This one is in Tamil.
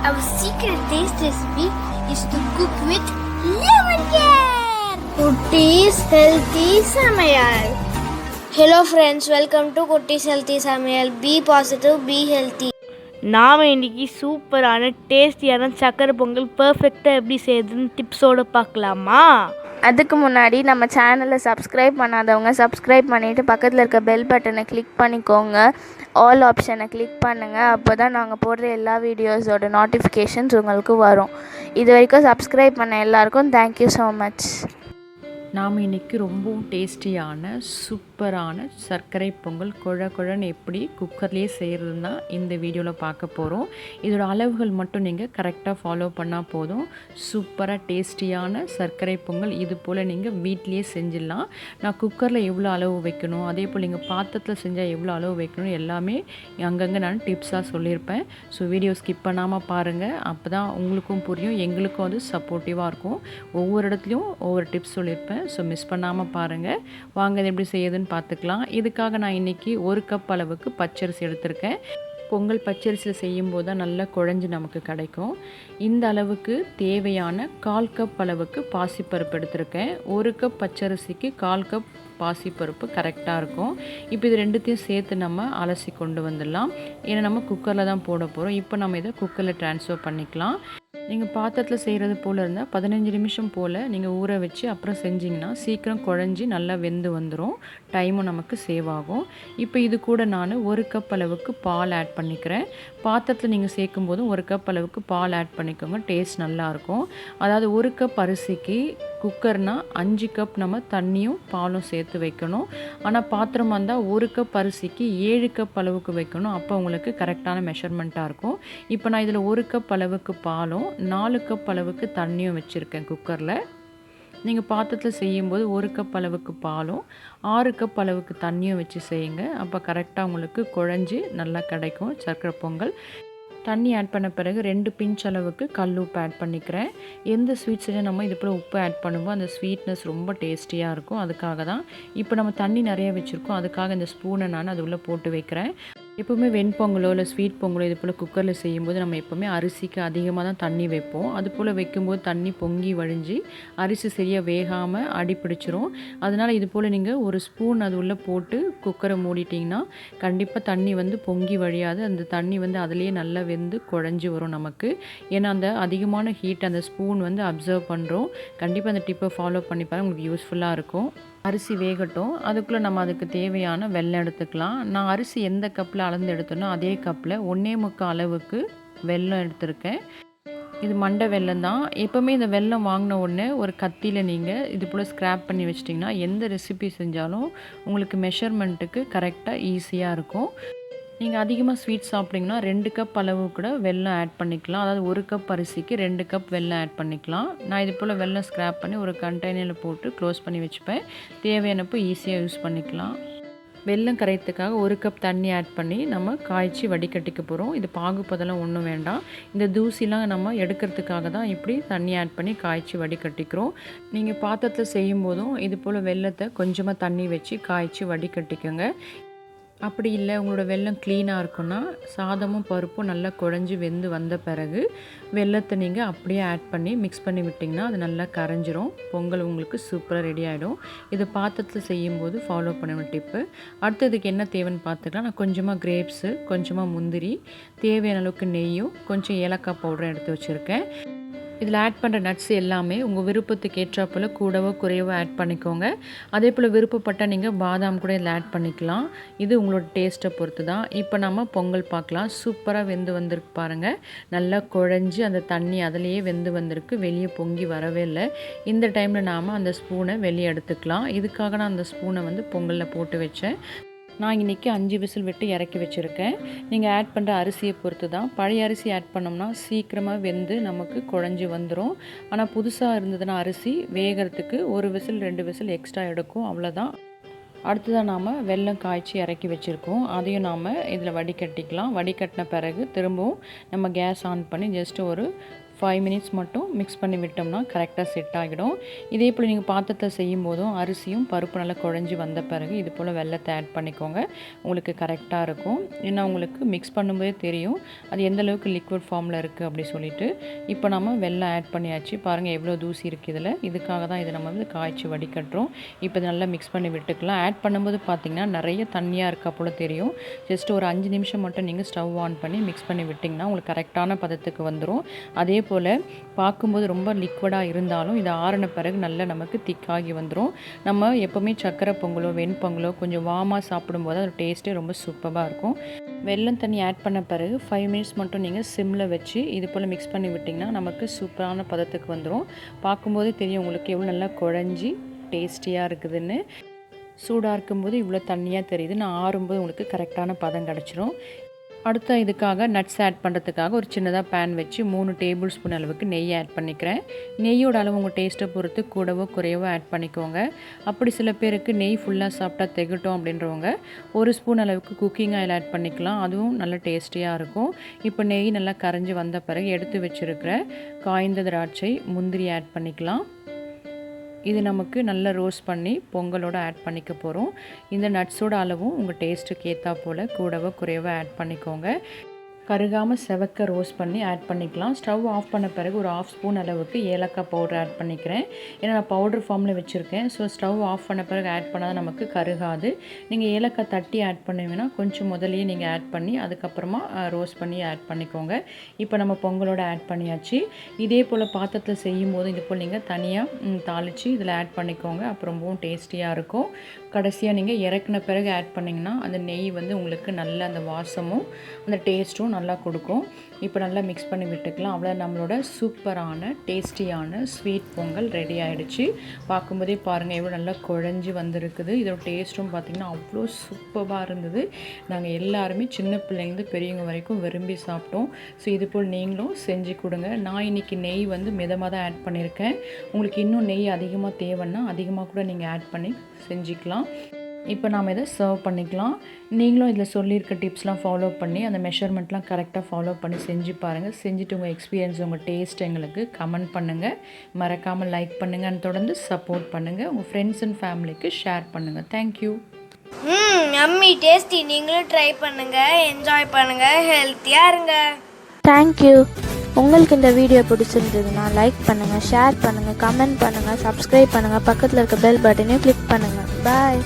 Our secret taste recipe is to cook with lemon care. Kutties healthy Samayal. Hello friends, welcome to Kutties healthy Samayal. Be positive, be healthy. நாம் இன்றைக்கி சூப்பரான டேஸ்டியான சக்கரை பொங்கல் பர்ஃபெக்டாக எப்படி செய்யுதுன்னு டிப்ஸோடு பார்க்கலாமா? அதுக்கு முன்னாடி நம்ம சேனலை சப்ஸ்கிரைப் பண்ணாதவங்க சப்ஸ்கிரைப் பண்ணிவிட்டு பக்கத்தில் இருக்க பெல் பட்டனை கிளிக் பண்ணிக்கோங்க. ஆல் ஆப்ஷனை கிளிக் பண்ணுங்கள். அப்போ தான் நாங்கள் போடுற எல்லா வீடியோஸோட நோட்டிஃபிகேஷன்ஸ் உங்களுக்கு வரும். இது வரைக்கும் சப்ஸ்கிரைப் பண்ண எல்லாருக்கும் தேங்க்யூ ஸோ மச். நாம் இன்றைக்கி ரொம்பவும் டேஸ்டியான சூப்பரான சர்க்கரை பொங்கல் குழன்னு எப்படி குக்கர்லேயே செய்கிறதுனா இந்த வீடியோவில் பார்க்க போகிறோம். இதோட அளவுகள் மட்டும் நீங்கள் கரெக்டாக ஃபாலோ பண்ணால் போதும். சூப்பராக டேஸ்டியான சர்க்கரை பொங்கல் இது போல் நீங்கள் வீட்லேயே செஞ்சிடலாம். நான் குக்கரில் எவ்வளோ அளவு வைக்கணும், அதே போல் நீங்கள் பாத்திரத்தில் செஞ்சால் எவ்வளோ அளவு வைக்கணும் எல்லாமே அங்கங்கே நான் டிப்ஸாக சொல்லியிருப்பேன். ஸோ வீடியோ ஸ்கிப் பண்ணாமல் பாருங்கள். அப்போ தான் உங்களுக்கும் புரியும், எங்களுக்கும் அது சப்போர்ட்டிவாக இருக்கும். ஒவ்வொரு இடத்துலையும் ஒவ்வொரு டிப்ஸ் சொல்லியிருப்பேன். ஸோ மிஸ் பண்ணாமல் பாருங்கள். வாங்க இது எப்படி செய்யுதுன்னு பார்த்துக்கலாம். இதுக்காக நான் இன்றைக்கி 1 கப் அளவுக்கு பச்சரிசி எடுத்திருக்கேன். பொங்கல் பச்சரிசியில் செய்யும்போது தான் நல்லா குழஞ்சி நமக்கு கிடைக்கும். இந்த அளவுக்கு தேவையான 1/4 கப் அளவுக்கு பாசிப்பருப்பு எடுத்திருக்கேன். 1 கப் பச்சரிசிக்கு 1/4 கப் பாசிப்பருப்பு கரெக்டாக இருக்கும். இப்போ இது ரெண்டுத்தையும் சேர்த்து நம்ம அலசி கொண்டு வந்துடலாம். ஏன்னா நம்ம குக்கரில் தான் போட போகிறோம். இப்போ நம்ம இதை குக்கரில் ட்ரான்ஸ்ஃபர் பண்ணிக்கலாம். நீங்கள் பாத்திரத்தில் செய்கிறது போல் இருந்தால் 15 நிமிஷம் போல் நீங்கள் ஊற வச்சு அப்புறம் செஞ்சிங்கன்னா சீக்கிரம் குழஞ்சி நல்லா வெந்து வந்துடும். டைமும் நமக்கு சேவ் ஆகும். இப்போ இது கூட நான் 1 கப் அளவுக்கு பால் ஆட் பண்ணிக்கிறேன். பாத்திரத்தில் நீங்கள் சேர்க்கும் போதும் 1 கப் அளவுக்கு பால் ஆட் பண்ணிக்கோங்க. டேஸ்ட் நல்லாயிருக்கும். அதாவது 1 கப் அரிசிக்கு குக்கர்னால் 5 கப் நம்ம தண்ணியும் பாலும் சேர்த்து வைக்கணும். ஆனால் பாத்திரமாக இருந்தால் 1 கப் அரிசிக்கு 7 கப் அளவுக்கு வைக்கணும். அப்போ உங்களுக்கு கரெக்டான மெஷர்மெண்ட்டாக இருக்கும். இப்போ நான் இதில் 1 கப் அளவுக்கு பாலும் 4 கப் அளவுக்கு தண்ணியும் வச்சுருக்கேன் குக்கரில். நீங்கள் பாத்திரத்தில் செய்யும்போது 1 கப் அளவுக்கு பாலும் 6 கப் அளவுக்கு தண்ணியும் வச்சு செய்யுங்க. அப்போ கரெக்டாக உங்களுக்கு குழஞ்சி நல்லா கிடைக்கும் சர்க்கரை பொங்கல். தண்ணி ஆட் பண்ண பிறகு 2 பிஞ்ச் அளவுக்கு கல் உப்பு ஆட் பண்ணிக்கிறேன். எந்த ஸ்வீட் செஞ்சால் நம்ம இது போல் உப்பு ஆட் பண்ணும்போது அந்த ஸ்வீட்னஸ் ரொம்ப டேஸ்டியாக இருக்கும். அதுக்காக தான். இப்போ நம்ம தண்ணி நிறைய வச்சுருக்கோம். அதுக்காக இந்த ஸ்பூனை நான் அது உள்ளே போட்டு வைக்கிறேன். எப்போவுமே வெண்பொங்கலோ இல்லை ஸ்வீட் பொங்கலோ இது போல் குக்கரில் செய்யும்போது நம்ம எப்போவுமே அரிசிக்கு அதிகமாக தான் தண்ணி வைப்போம். அது போல் வைக்கும்போது தண்ணி பொங்கி வழிஞ்சு அரிசி சரியாக வேகாமல் அடிப்பிடிச்சிரும். அதனால் இது போல் நீங்கள் ஒரு ஸ்பூன் அது உள்ளே போட்டு குக்கரை மூடிட்டிங்கன்னா கண்டிப்பாக தண்ணி பொங்கி வழியாது. அந்த தண்ணி அதிலேயே நல்லா வெந்து குழஞ்சி வரும் நமக்கு. ஏன்னா அந்த அதிகமான ஹீட் அந்த ஸ்பூன் அப்சர்வ் பண்ணுறோம். கண்டிப்பாக அந்த டிப்பை ஃபாலோ பண்ணி பாருங்கள், உங்களுக்கு யூஸ்ஃபுல்லாக இருக்கும். அரிசி வேகட்டும். அதுக்குள்ளே நம்ம அதுக்கு தேவையான வெல்லம் எடுத்துக்கலாம். நான் அரிசி எந்த கப்பில் அளந்து எடுத்தோனோ அதே கப்பில் 1.25 அளவுக்கு வெல்லம் எடுத்திருக்கேன். இது மண்டை வெல்லம் தான். எப்போவுமே இந்த வெல்லம் வாங்கின உடனே ஒரு கத்தியில் நீங்கள் இது போல் ஸ்க்ராப் பண்ணி வச்சிட்டிங்கன்னா எந்த ரெசிபி செஞ்சாலும் உங்களுக்கு மெஷர்மெண்ட்டுக்கு கரெக்டாக ஈஸியாக இருக்கும். நீங்கள் அதிகமாக ஸ்வீட் சாப்பிட்டிங்கன்னா 2 கப் அளவு கூட வெல்லம் ஆட் பண்ணிக்கலாம். அதாவது 1 கப் அரிசிக்கு 2 கப் வெல்லம் ஆட் பண்ணிக்கலாம். நான் இது போல் வெல்லம் ஸ்க்ராப் பண்ணி ஒரு கண்டெய்னரில் போட்டு க்ளோஸ் பண்ணி வச்சுப்பேன். தேவையானப்போ ஈஸியாக யூஸ் பண்ணிக்கலாம். வெல்லம் கரையத்துக்காக 1 கப் தண்ணி ஆட் பண்ணி நம்ம காய்ச்சி வடிகட்டிக்க போகிறோம். இது பாகுப்பதெல்லாம் ஒன்றும் வேண்டாம். இந்த தூசிலாம் நம்ம எடுக்கிறதுக்காக தான் இப்படி தண்ணி ஆட் பண்ணி காய்ச்சி வடிகட்டிக்கிறோம். நீங்கள் பாத்திரத்தில் செய்யும் போதும் இது போல் வெல்லத்தை கொஞ்சமாக தண்ணி வச்சு காய்ச்சி வடிகட்டிக்கோங்க. அப்படி இல்லை உங்களோட வெல்லம் க்ளீனாக இருக்குன்னா சாதமும் பருப்பும் நல்லா குழஞ்சி வெந்து வந்த பிறகு வெல்லத்தை நீங்கள் அப்படியே ஆட் பண்ணி மிக்ஸ் பண்ணி விட்டிங்கன்னா அது நல்லா கரைஞ்சிரும். பொங்கல் உங்களுக்கு சூப்பராக ரெடி ஆகிடும். இதை பாத்திரத்தில் செய்யும்போது ஃபாலோ பண்ண டிப்பு. அடுத்ததுக்கு என்ன தேவைன்னு பார்த்துக்கலாம். நான் கொஞ்சமாக கிரேப்ஸு, கொஞ்சமாக முந்திரி, தேவையான அளவுக்கு நெய்யும் கொஞ்சம் ஏலக்காய் பவுடரும் எடுத்து வச்சுருக்கேன். இதில் ஆட் பண்ணுற நட்ஸ் எல்லாமே உங்கள் விருப்பத்துக்கு ஏற்றாப்பில் கூடவோ குறையவோ ஆட் பண்ணிக்கோங்க. அதே போல் விருப்பப்பட்டால் நீங்கள் பாதாம் கூட இதில் ஆட் பண்ணிக்கலாம். இது உங்களோட டேஸ்ட்டை பொறுத்து தான். இப்போ நம்ம பொங்கல் பார்க்கலாம். சூப்பராக வெந்து வந்திருக்கு பாருங்கள். நல்லா குழஞ்சி அந்த தண்ணி அதிலேயே வெந்து வந்திருக்கு. வெளியே பொங்கி வரவே இல்லை. இந்த டைமில் நாம் அந்த ஸ்பூனை வெளியே எடுத்துக்கலாம். இதுக்காக நான் அந்த ஸ்பூனை பொங்கலில் போட்டு வச்சேன். நான் இன்றைக்கி 5 விசில் விட்டு இறக்கி வச்சுருக்கேன். நீங்கள் ஆட் பண்ணுற அரிசியை பொறுத்து தான். பழைய அரிசி ஆட் பண்ணோம்னா சீக்கிரமாக வெந்து நமக்கு குழஞ்சி வந்துடும். ஆனால் புதுசாக இருந்ததுன்னா அரிசி வேகிறதுக்கு 1 விசில் 2 விசில் எக்ஸ்ட்ரா எடுக்கும். அவ்வளோதான். அடுத்ததாக நாம் வெல்லம் காய்ச்சி இறக்கி வச்சுருக்கோம். அதையும் நாம் இதில் வடிகட்டிக்கலாம். வடிகட்டின பிறகு திரும்பவும் நம்ம கேஸ் ஆன் பண்ணி ஜஸ்ட்டு ஒரு 5 மினிட்ஸ் மட்டும் மிக்ஸ் பண்ணி விட்டோம்னா கரெக்டாக செட் ஆகிடும். இதே போல் நீங்கள் பாத்திரத்தை செய்யும் போதும் அரிசியும் பருப்பு நல்லா குழஞ்சி வந்த பிறகு இது போல் வெல்லத்தை ஆட் பண்ணிக்கோங்க. உங்களுக்கு கரெக்டாக இருக்கும். ஏன்னா உங்களுக்கு மிக்ஸ் பண்ணும்போதே தெரியும் அது எந்த அளவுக்கு லிக்விட் ஃபார்மில் இருக்குது அப்படி சொல்லிட்டு. இப்போ நம்ம வெல்லம் ஆட் பண்ணியாச்சு. பாருங்கள் எவ்வளோ தூசி இருக்குது இதில். இதுக்காக தான் இதை நம்ம வந்து காய்ச்சி வடிகட்டுறோம். இப்போ இதை நல்லா மிக்ஸ் பண்ணி விட்டுக்கலாம். ஆட் பண்ணும்போது பார்த்திங்கன்னா நிறைய தண்ணியாக இருக்கா போல் தெரியும். ஜஸ்ட் ஒரு 5 நிமிஷம் மட்டும் நீங்கள் ஸ்டவ் ஆன் பண்ணி மிக்ஸ் பண்ணி விட்டிங்கன்னா உங்களுக்கு கரெக்டான பதத்துக்கு வந்துடும். அதே போல் பார்க்கும்போது ரொம்ப லிக்விடாக இருந்தாலும் இது ஆறின பிறகு நல்லா நமக்கு திக்காகி வந்துடும். நம்ம எப்போவுமே சக்கரை பொங்கலோ வெண்பொங்கலோ கொஞ்சம் வார்மாக சாப்பிடும்போது அது டேஸ்ட்டே ரொம்ப சூப்பராக இருக்கும். வெல்லம் தண்ணி ஆட் பண்ண பிறகு 5 மினிட்ஸ் மட்டும் நீங்கள் சிம்மில் வச்சு இது போல் மிக்ஸ் பண்ணி விட்டிங்கன்னா நமக்கு சூப்பரான பதத்துக்கு வந்துடும். பார்க்கும்போது தெரியும் உங்களுக்கு எவ்வளோ நல்லா குழஞ்சி டேஸ்டியாக இருக்குதுன்னு. சூடாக இருக்கும்போது இவ்வளோ தண்ணியாக தெரியுது. நான் ஆறும்போது உங்களுக்கு கரெக்டான பதம் கிடச்சிரும். அடுத்த இதுக்காக நட்ஸ் ஆட் பண்ணுறதுக்காக ஒரு சின்னதாக பேன் வச்சு 3 டேபிள் ஸ்பூன் அளவுக்கு நெய் ஆட் பண்ணிக்கிறேன். நெய்யோட அளவு உங்கள் டேஸ்ட்டை பொறுத்து கூடவோ குறையவோ ஆட் பண்ணிக்கோங்க. அப்படி சில பேருக்கு நெய் ஃபுல்லாக சாப்பிட்டா திகட்டும் அப்படின்றவங்க 1 ஸ்பூன் அளவுக்கு குக்கிங் ஆயில் ஆட் பண்ணிக்கலாம். அதுவும் நல்ல டேஸ்டியாக இருக்கும். இப்போ நெய் நல்லா கரைஞ்சி வந்த பிறகு எடுத்து வச்சுருக்கிற காய்ந்த திராட்சை முந்திரி ஆட் பண்ணிக்கலாம். இது நமக்கு நல்லா ரோஸ்ட் பண்ணி பொங்கலோடு ஆட் பண்ணிக்க போகிறோம். இந்த நட்ஸோட அளவும் உங்கள் டேஸ்ட்டுக்கு ஏற்றா போல் கூடவோ குறைவோ ஆட் பண்ணிக்கோங்க. கருகாமல் செவக்க ரோஸ்ட் பண்ணி ஆட் பண்ணிக்கலாம். ஸ்டவ் ஆஃப் பண்ண பிறகு ஒரு 1/2 ஸ்பூன் அளவுக்கு ஏலக்காய் பவுடர் ஆட் பண்ணிக்கிறேன். ஏன்னா நான் பவுடர் ஃபார்மில் வச்சுருக்கேன். ஸோ ஸ்டவ் ஆஃப் பண்ண பிறகு ஆட் பண்ணால் நமக்கு கருகாது. நீங்கள் ஏலக்காய் தட்டி ஆட் பண்ணுவீங்கன்னா கொஞ்சம் முதலையே நீங்கள் ஆட் பண்ணி அதுக்கப்புறமா ரோஸ்ட் பண்ணி ஆட் பண்ணிக்கோங்க. இப்போ நம்ம பொங்கலோட ஆட் பண்ணியாச்சு. இதே போல் பாத்திரத்தில் செய்யும் போது இது போல் நீங்கள் தனியாக தாளித்து இதில் ஆட் பண்ணிக்கோங்க. அப்போ ரொம்பவும் டேஸ்டியாக இருக்கும். கடைசியாக நீங்கள் இறக்குன பிறகு ஆட் பண்ணிங்கன்னா அந்த நெய் வந்து உங்களுக்கு நல்ல அந்த வாசமும் அந்த டேஸ்ட்டும் நல்லா கொடுக்கும். இப்போ நல்லா மிக்ஸ் பண்ணி விட்டுக்கலாம். அவ்வளோ நம்மளோட சூப்பரான டேஸ்டியான ஸ்வீட் பொங்கல் ரெடி ஆகிடுச்சு. பார்க்கும்போதே பாருங்கள் எவ்வளோ நல்லா குழஞ்சி வந்திருக்குது. இதோட டேஸ்ட்டும் பார்த்திங்கன்னா அவ்வளோ சூப்பராக இருந்தது. நாங்கள் எல்லாருமே சின்ன பிள்ளைங்க பெரியவங்க வரைக்கும் விரும்பி சாப்பிட்டோம். ஸோ இது போல் நீங்களும் செஞ்சு கொடுங்க. நான் இன்றைக்கி நெய் வந்து மிதமாக தான் ஆட் பண்ணியிருக்கேன். உங்களுக்கு இன்னும் நெய் அதிகமாக தேவைன்னா அதிகமாக கூட நீங்கள் ஆட் பண்ணி செஞ்சுக்கலாம். இப்போ நாம் இதை சர்வ் பண்ணிக்கலாம். நீங்களும் இதில் சொல்லியிருக்க டிப்ஸ்லாம் ஃபாலோ பண்ணி அந்த மெஷர்மெண்ட்லாம் கரெக்டாக ஃபாலோ பண்ணி செஞ்சு பாருங்கள். செஞ்சுட்டு உங்கள் எக்ஸ்பீரியன்ஸ் உங்கள் டேஸ்ட் எங்களுக்கு கமெண்ட் பண்ணுங்கள். மறக்காமல் லைக் பண்ணுங்கள். தொடர்ந்து சப்போர்ட் பண்ணுங்கள். உங்கள் ஃப்ரெண்ட்ஸ் அண்ட் ஃபேமிலிக்கு ஷேர் பண்ணுங்கள். தேங்க்யூ. அம்மி டேஸ்டி. நீங்களும் ட்ரை பண்ணுங்கள், என்ஜாய் பண்ணுங்கள், ஹெல்த்தியாக இருங்க. தேங்க்யூ. உங்களுக்கு இந்த வீடியோ பிடிச்சிருந்ததுன்னா லைக் பண்ணுங்கள், ஷேர் பண்ணுங்கள், கமெண்ட் பண்ணுங்கள், சப்ஸ்கிரைப் பண்ணுங்கள், பக்கத்தில் இருக்க பெல் பட்டனையும் கிளிக் பண்ணுங்கள். பாய்.